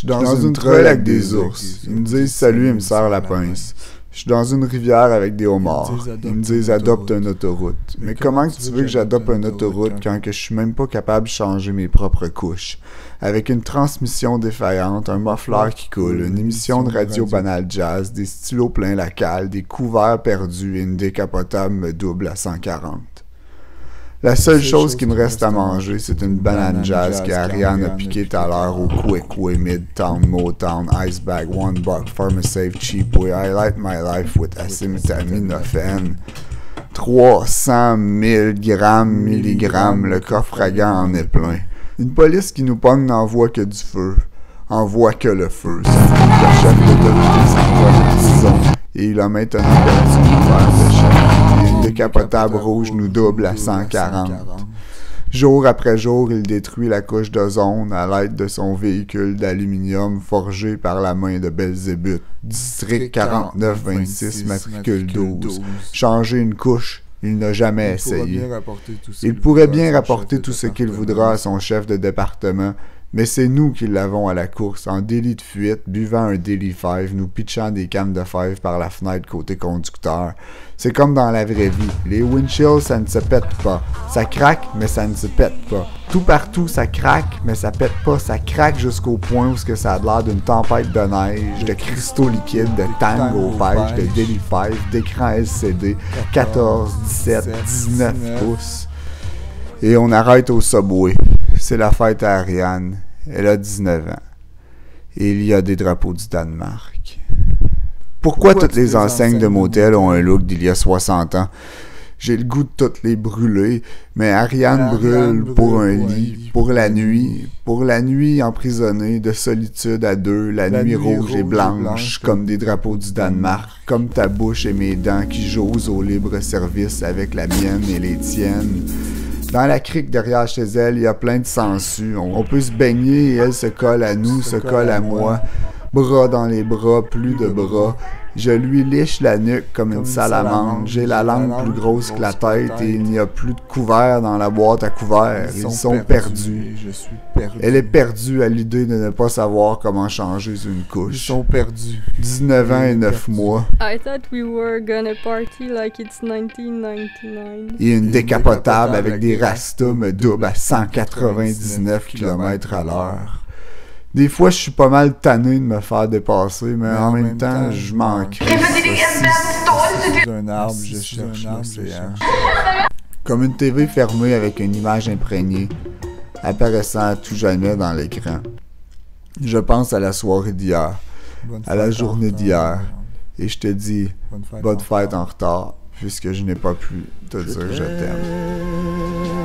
suis dans une trolle avec des ours. Ils me disent salut, ils me serrent la pince. Je suis dans une rivière avec des homards. Ils me disent adopte une autoroute. Mais comment que tu veux que j'adopte une autoroute quand que je suis même pas capable de changer mes propres couches? Avec une transmission défaillante, un muffler qui coule, une émission de radio banale jazz, des stylos pleins la cale, des couverts perdus et une décapotable me double à 140. La seule chose qui me reste à manger, c'est une banane jazz que Ariane a piqué tout à l'heure au Quick Midtown, Motown, Icebag, $1, Pharmasafe, Cheap Way, I light my life with acetaminophen. 300 000 grammes, milligrammes, le coffre à gants en est plein. Une police qui nous pogne n'envoie que du feu, envoie que le feu. C'est le chef d'autorité s'envoie de prison, et il a maintenant perdu le verre de chef. Et une décapotable rouge nous double à 140. Jour après jour, il détruit la couche d'ozone à l'aide de son véhicule d'aluminium forgé par la main de Belzébuth. District 4926, matricule 12. Changer une couche, il n'a jamais essayé. Il pourrait bien rapporter tout ce qu'il voudra à son chef de département, mais c'est nous qui l'avons à la course, en délit de fuite, buvant un Daily Five, nous pitchant des cannes de fèves par la fenêtre côté conducteur. C'est comme dans la vraie vie. Les windshields, ça ne se pète pas. Ça craque, mais ça ne se pète pas. Tout partout, ça craque, mais ça pète pas. Ça craque jusqu'au point où ça a l'air d'une tempête de neige, de cristaux liquides, de tango pêche, de Daily Five, d'écran LCD, 14, 17, 19 pouces. Et on arrête au Subway. C'est la fête à Ariane. Elle a 19 ans. Et il y a des drapeaux du Danemark. Pourquoi toutes les enseignes de motel ont un look d'il y a 60 ans? J'ai le goût de toutes les brûler, mais Ariane brûle pour un lit, pour la nuit emprisonnée de solitude à deux, la nuit rouge et blanche, comme des drapeaux du Danemark, comme ta bouche et mes dents qui jouent au libre service avec la mienne et les tiennes. Dans la crique derrière chez elle, il y a plein de sangsues. On peut se baigner et elle se colle à nous, se colle à moi. Bras dans les bras, plus de bras. Je lui liche la nuque comme une salamandre. J'ai la langue plus grosse que la tête et il n'y a plus de couverts dans la boîte à couverts. Ils sont perdus. Je suis perdu. Elle est perdue à l'idée de ne pas savoir comment changer une couche. Ils sont perdus. 19 ans et 9 mois. I thought we were gonna party like it's 1999. Et une décapotable avec des rastas me double à 199 km à l'heure. Des fois, je suis pas mal tanné de me faire dépasser, mais en même temps, je m'en crisse. Sous un arbre, je cherche l'océan. Comme une TV fermée avec une image imprégnée, apparaissant à tout jamais dans l'écran. Je pense à la soirée d'hier, à la journée d'hier, et je te dis, bonne fête en retard, puisque je n'ai pas pu te dire je t'aime.